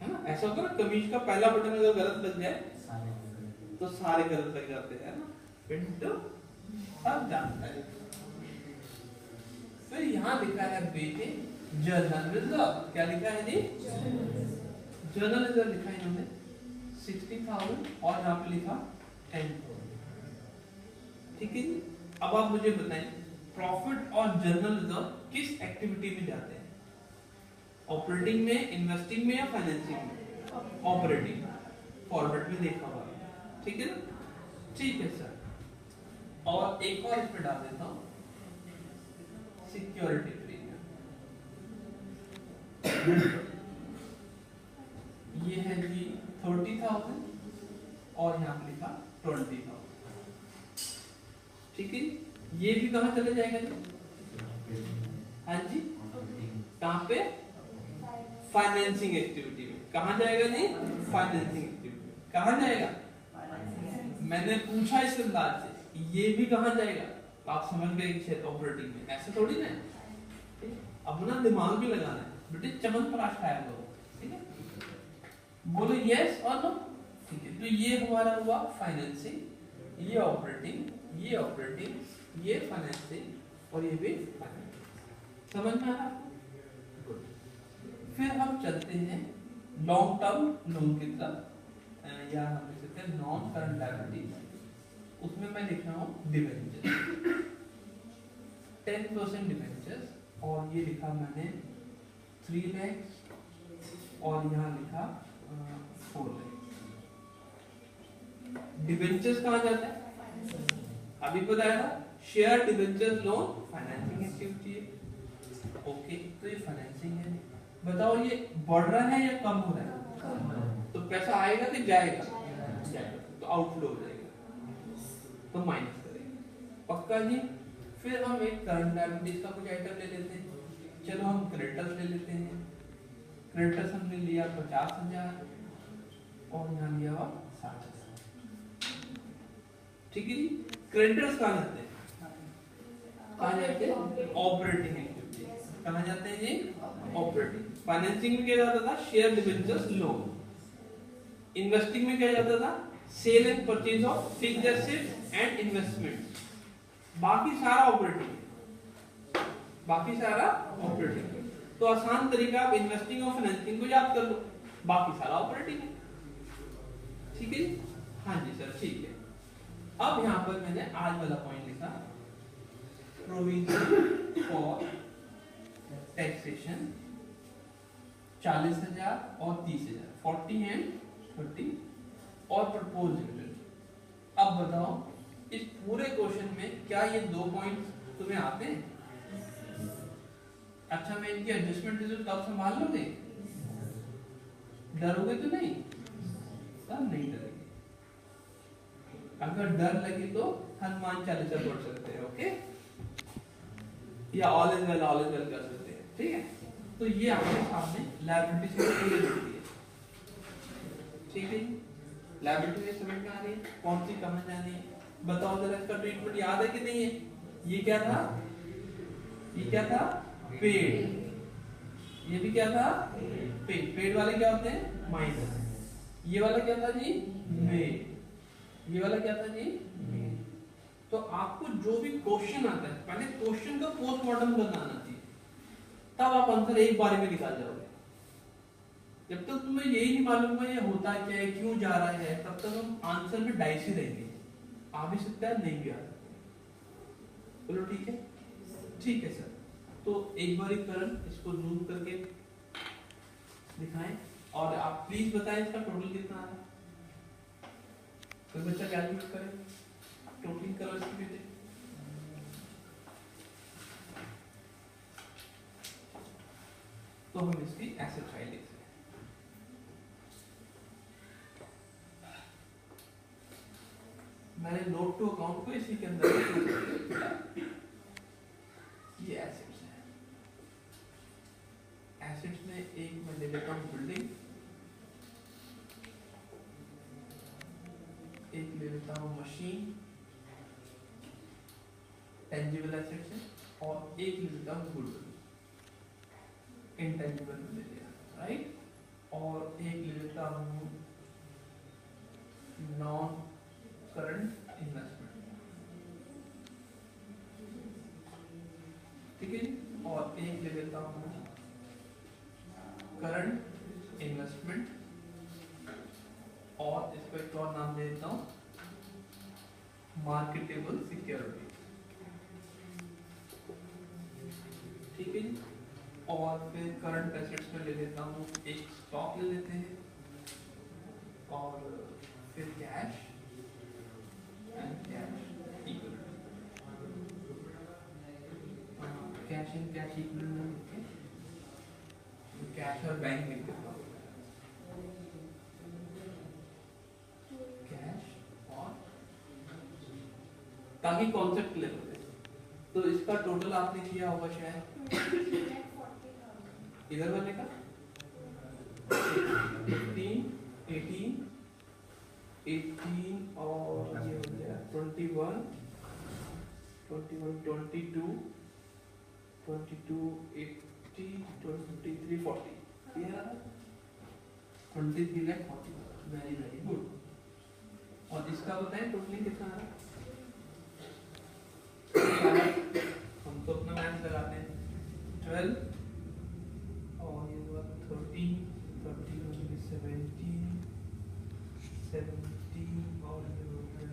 है ना। ऐसा होता है ना, कमीज का पहला बटन अगर गलत लग जाए तो सारे गलत लग जाते हैं ना। पिंटू सब जानता है। फिर यहाँ लिखा है बेटे जर्नल रिजर्व। क्या लिखा है जी? जर्नल रिजर्व लिखा है इन्होंने 60,000 और यहाँ पे लिखा 10,000। ठीक है जी। अब आप मुझे बताएं प्रॉफिट और जर्नल रिजर्व किस एक्टिविटी में जाते हैं? ऑपरेटिंग में, इन्वेस्टिंग में या फाइनेंसिंग में? ऑपरेटिंग। फॉर्मेट में देखा हुआ, ठीक है ना। ठीक है सर, और एक और इस पे डाल देता हूँ सिक्योरिटी प्रीमियम। ये है जी 30,000 और यहाँ पे लिखा 20,000। ठीक है, ये भी कहाँ चले जाएगा जी? हाँ जी, कहाँ पे? फाइनेंसिंग एक्टिविटी में। कहाँ जाएगा जी? फाइनेंसिंग एक्टिविटी में। कहाँ जाएगा? मैंने पूछा इस अंदाज से, ये भी कहाँ जाएगा? तो आप समझ गए कि शायद ऑपरेटिंग में। ऐसे थोड़ी ना, अपना दिमाग भी लगाना है बेटे, चमनप्राश खाया करो, ठीक है। बोलो यस और नो। ठीक है, तो ये हमारा हुआ फाइनेंसिंग, ये ऑपरेटिंग, ये ऑपरेटिंग, ये फाइनेंसिंग और ये भी फाइनेंसिंग। समझ में आ रहा? गुड। फिर हम चलते हैं लॉन्ग टर्म लोन की तरफ, या हम लिख सकते हैं नॉन करंट लायबिलिटी। उसमें मैं लिख रहा हूँ डिबेंचर 10% डिबेंचर्स, और ये लिखा मैंने 3 लाख और यहाँ लिखा 4 लाख। डिबेंचर्स कहाँ जाता है? अभी बताया था, share debentures loan financing activity है। ओके, तो ये फाइनेंसिंग है। बताओ ये बढ़ रहा है या कम हो रहा है? तो पैसा आएगा कि जाएगा? जाएगा, तो आउटफ्लो हो जाएगा, तो माइनस करेंगे। पक्का जी। फिर हम एक करंट लायबिलिटीज का कुछ आइटम ले लेते हैं। चलो हम क्रेडिटर्स ले लेते हैं। क्रेडिटर्स हमने लिया 50,000 और यहाँ लिया हुआ 60,000। ठीक है जी। क्रेडिटर्स कहाँ जाते हैं? कहाँ जाते हैं? Operating activity. कहाँ जाते हैं जी? ऑपरेटिंग। फाइनेंसिंग में क्या जाता था? Share debentures loan. इन्वेस्टिंग में क्या जाता था? Sale and purchase of fixed assets and investment. बाकी सारा ऑपरेटिंग, बाकी सारा ऑपरेटिंग। तो आसान तरीका, आप इन्वेस्टिंग और फाइनेंसिंग को याद कर लो, बाकी सारा ऑपरेटिंग है। ठीक है, हाँ जी सर, ठीक है। अब यहाँ पर मैंने आज वाला पॉइंट लिखा, प्रोविजन फॉर टैक्सेशन 40,000 और 30,000, 40 एंड 30, और प्रपोज डिविडेंड। अब बताओ इस पूरे क्वेश्चन में क्या ये 2 पॉइंट्स तुम्हें आते हैं? अच्छा, मैं इनकी एडजस्टमेंट रिजल्ट कब संभाल लोगे? डरोगे तो नहीं? सब नहीं डरोगे। अगर डर लगे तो हनुमान चालीसा पढ़ सकते हैं, ओके, या ऑल इज वेल कर सकते हैं, ठीक है। तो ये आपके सामने लायबिलिटी से पूरी लिखी है, ठीक है। लायबिलिटी में समझ में आ रही है कौन सी कहाँ जानी है? बताओ जरा, इसका ट्रीटमेंट याद है कि नहीं है? ये क्या था? ये क्या था? पेड। ये भी क्या था? पेड। पेड वाले क्या होते हैं? माइनस। ये वाला क्या था जी? मेड। ये वाला क्या था जी? मेड। तो आपको जो भी क्वेश्चन आता है, पहले क्वेश्चन का पोस्टमार्टम बनाना चाहिए, तब आप आंसर एक बार में निकाल जाओगे। जब तक तुम्हें यही नहीं मालूम है ये होता क्या है, क्यों जा रहा है, तब तक हम आंसर में डाइस ही रहेंगे। आ भी सकता है, नहीं भी आ सकता। बोलो ठीक है? ठीक है सर। तो एक बार करण इसको जूम करके दिखाएं, और आप प्लीज बताएं इसका टोटल कितना आ रहा है। कोई बच्चा कैलकुलेट करे, टोटल करो इसकी बेटे। तो हम इसकी एसेट फाइल लिख सकते हैं। मैंने नोट टू अकाउंट को इसी के अंदर ये एसेट्स है। एसेट्स में एक मैं ले लेता हूँ बिल्डिंग, एक ले लेता हूँ मशीन, टेंजिबल एसेट्स है, और एक ले लेता हूँ गुडविल, इंटेंजिबल ले लिया, राइट, और एक नॉन करंट इन्वेस्टमेंट, ठीक है। और एक ले लेता हूँ करंट इन्वेस्टमेंट, और इसको एक और नाम दे देता हूँ मार्केटेबल सिक्योरिटी, ठीक है। और फिर करंट एसेट्स में ले लेता हूँ एक स्टॉक ले लेते हैं, और फिर cash and cash equivalent, cash and cash equivalent, cash और बैंक लिख देता हूँ, कैश और, ताकि कॉन्सेप्ट क्लियर हो जाए। तो इसका टोटल आपने किया होगा शायद इधर वाले का 15, 18, 18 और ये हो गया 21, 21, 22, 22, 80, 23, 40, क्लियर है? 23 लाख 40, वेरी वेरी गुड। और इसका बताएं टोटली कितना आ रहा है? हम तो अपना मैथ लगाते हैं 12 और ये हुआ 13, 13 हो गया 17, 17 और ये हो गया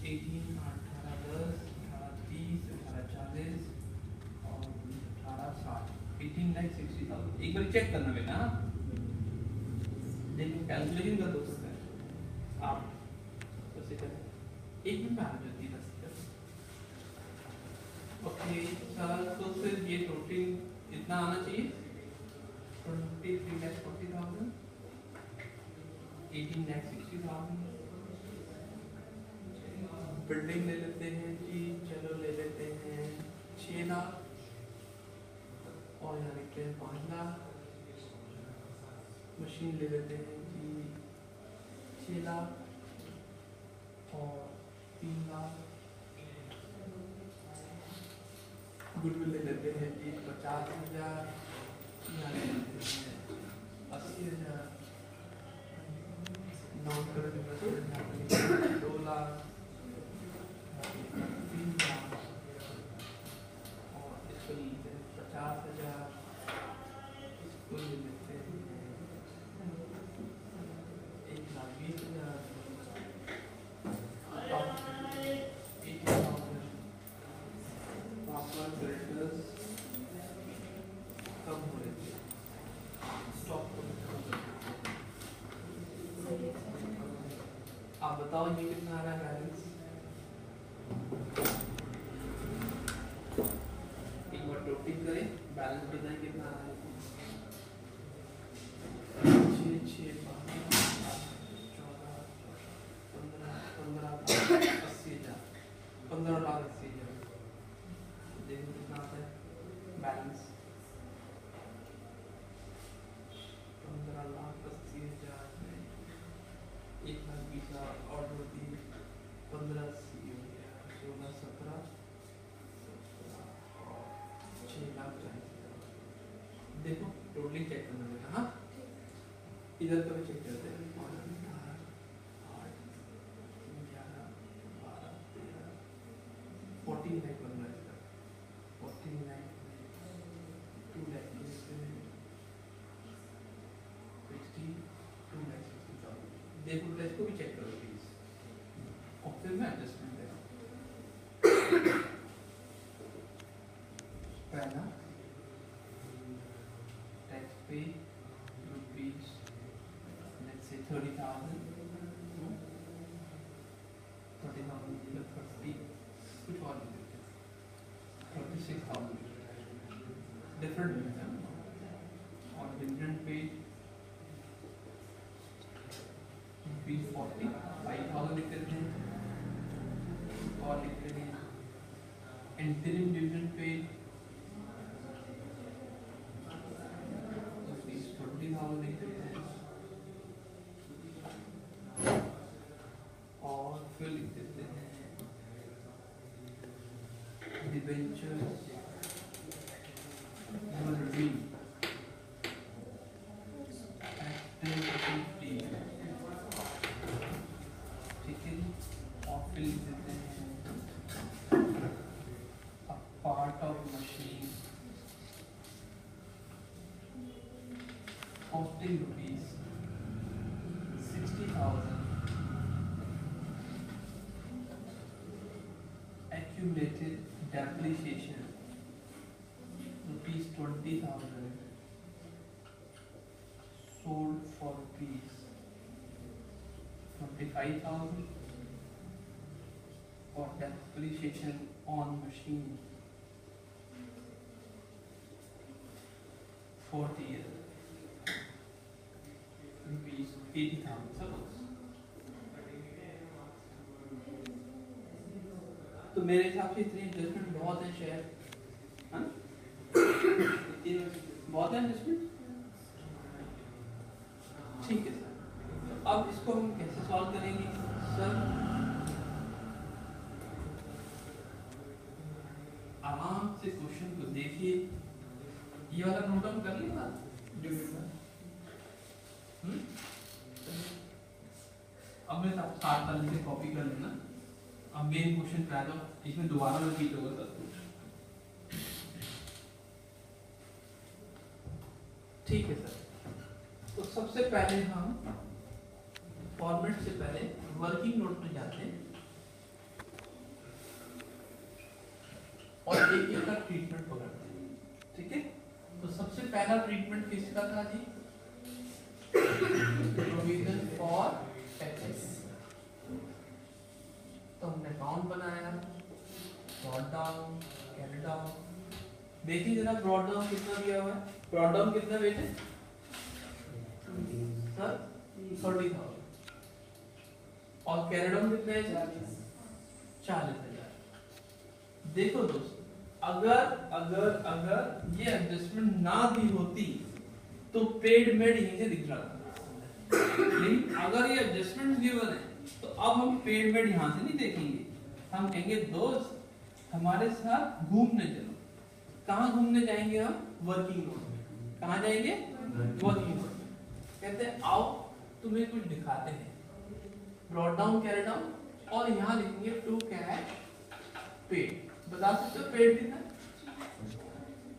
18, 18, 10, 18, 30, 18, 40 और 18, 60, 18,60,000। एक बार चेक करना बेटा, लेकिन कैलकुलेशन कर दो सकते हैं आप, कैसे करें एक मिनट में आ जाती है। ओके सर, तो फिर ये टोटल इतना आना चाहिए 23,40,000, 18,60,000। बिल्डिंग ले लेते हैं जी, चलो ले लेते हैं 6 लाख, और यहाँ लिखते हैं 5 लाख। मशीन ले लेते हैं जी 6 लाख और 3 लाख। गुडविल ले लेते हैं जी 50,000, यहाँ ले लेते हैं 80,000। Non current investment 2 lakh, 3 lakh, और इसको ले लेते हैं 50,000, इसको ले लेते हैं 1,20,000, 80,000। क्रेडिटर्स कम हो रहे थे, स्टॉक आप बताओ ये कितना आ रहा है बैलेंस? एक बार टोटल करें, बैलेंस बताएं कितना आ रहा है? 6, 6, 15,80,000। देखो कितना आता है बैलेंस, 15,80,000 में 1,20,000 और 15,80 हो गया, 16, 17, 6,40,000। देखो टोटली चेक करना बेटा, हाँ इधर का भी चेक करते हैं। 14 लाख बन रहा है इसका, 14 लाख, 2 लाख 62 लाख 60,000। देखो इसको भी चेक करो प्लीज, और फिर मैं एडजस्टमेंट दे रहा हूँ। पहला tax pay rupees let's say 30,000, 30,000 कुछ और 36,000 डिफरेंट है। और डिविडेंड पे रुपीज 40, 5,000 लिख देते हैं, और लिख देते हैं इंटरिम डिविडेंड पे रुपीज 20,000 लिख देते हैं, और फिर लिख देते हैं debentures will be at 10% fee costing rupees 60,000, accumulated depreciation rupees 20,000, sold for rupees 25,000, or depreciation on machine 40 years rupees 80,000. Suppose तो मेरे हिसाब से इतनी इन्वेस्टमेंट बहुत है शेयर, हाँ बहुत है इन्वेस्टमेंट। ठीक है सर, तो अब इसको हम कैसे सॉल्व करेंगे सर? आराम से क्वेश्चन को देखिए, ये वाला नोट डाउन कर लेना अब मैं साथ साथ से कॉपी कर लेना। अब मेन क्वेश्चन पे आ जाओ, इसमें दोबारा रिपीट होगा सब कुछ। ठीक है सर, तो सबसे पहले हम फॉर्मेट से पहले वर्किंग नोट में जाते हैं और एक एक का ट्रीटमेंट पकड़ते हैं। ठीक है, तो सबसे पहला ट्रीटमेंट किसका था जी? Provision for taxes. तो हमने अकाउंट बनाया, ब्रॉट डाउन, कैरी डाउन। देखिए जरा ब्रॉट डाउन कितना दिया हुआ है, ब्रॉट डाउन कितना बेटे सर? 30,000। और कैरी डाउन कितना है? 40,000। देखो दोस्तों, अगर अगर अगर ये एडजस्टमेंट ना भी होती तो पेड मेड यहीं से दिख रहा था, लेकिन अगर ये एडजस्टमेंट गिवन है तो अब हम पेड मेड यहां से नहीं देखेंगे, हम कहेंगे दोस्त हमारे साथ घूमने चलो। कहाँ घूमने जाएंगे हम? वर्किंग नोट में। कहाँ जाएंगे? वर्किंग नोट में। कहते हैं आओ तुम्हें कुछ दिखाते हैं, ब्रॉट डाउन, कैरी डाउन, और यहाँ लिखेंगे टू कैश पेड। बता सकते हो पेड कितना?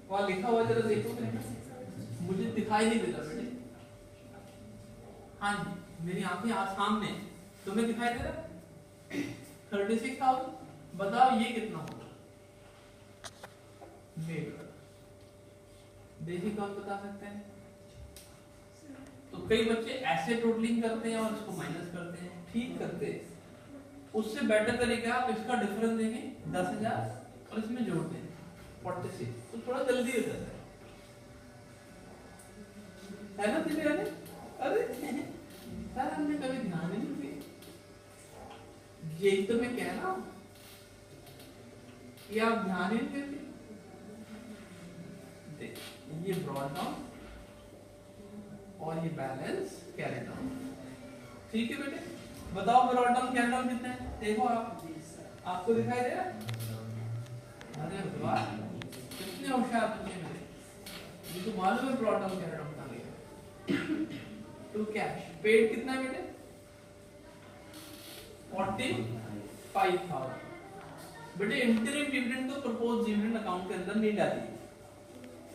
वहां लिखा हुआ जरा देखो, मुझे दिखाई नहीं देता बेटे। हाँ जी, मेरी आंखें आज सामने, तुम्हें दिखाई दे रहा? 36,000। बताओ ये कितना होगा? देखिए कौन बता सकते हैं? तो कई बच्चे ऐसे टोटलिंग करते हैं और इसको माइनस करते हैं, ठीक करते हैं। उससे बेटर तरीका आप इसका डिफरेंस देंगे 10,000 और इसमें जोड़ दें 46, तो थोड़ा जल्दी हो जाता है ना धीरे धीरे? अरे सर हमने कभी ध्यान ही नहीं दिया, यही तो मैं कह रहा हूं कि आप ध्यान ही नहीं देते। ये ब्रॉट डाउन और ये बैलेंस कैरी डाउन। ठीक है बेटे, बताओ ब्रॉट डाउन कैरी डाउन कितना है? देखो आप, आपको दिखाई दे रहा है? अरे वाह, कितने होशियार बच्चे मेरे, ये तो मालूम है ब्रॉट डाउन कैरी डाउन का। टू कैश पेड कितना है बेटे? 45,000। बेटे इंटरिम डिविडेंड तो प्रपोज डिविडेंड अकाउंट के अंदर नहीं डाली,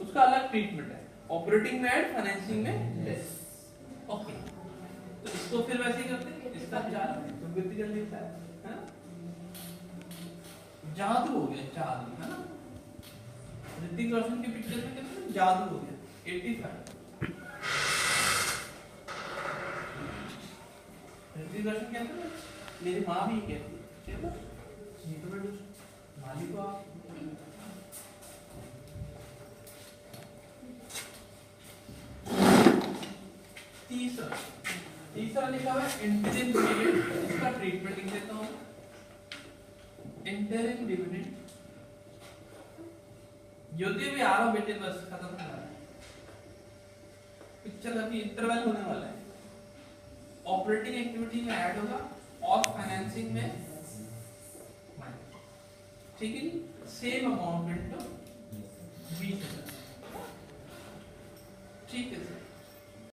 उसका अलग ट्रीटमेंट है, ऑपरेटिंग में ऐड, फाइनेंसिंग में लेस। ओके, तो इसको फिर वैसे ही करते हैं, इसका 4 तो कितनी जल्दी होता है ना? जादू हो गया, जादू, है ना? ऋतिक रोशन की पिक्चर में कितना जादू हो गया। 85 ऋतिक रोशन कहते हैं, मेरी माँ भी कहती है, चलो ये तो बेटे मालिक को आप। तीसरा लिखा हुआ है इंटरिम डिविडेंड, इसका ट्रीटमेंट लिख देता हूं। इंटरिम डिविडेंड ज्योति भी आ रहा बेटे, बस खत्म कर रहा है पिक्चर, अभी इंटरवल होने वाला है। ऑपरेटिंग एक्टिविटी में ऐड होगा और फाइनेंसिंग में माइनस। ठीक है, सेम अमाउंट इनटू 20,000। ठीक है सर।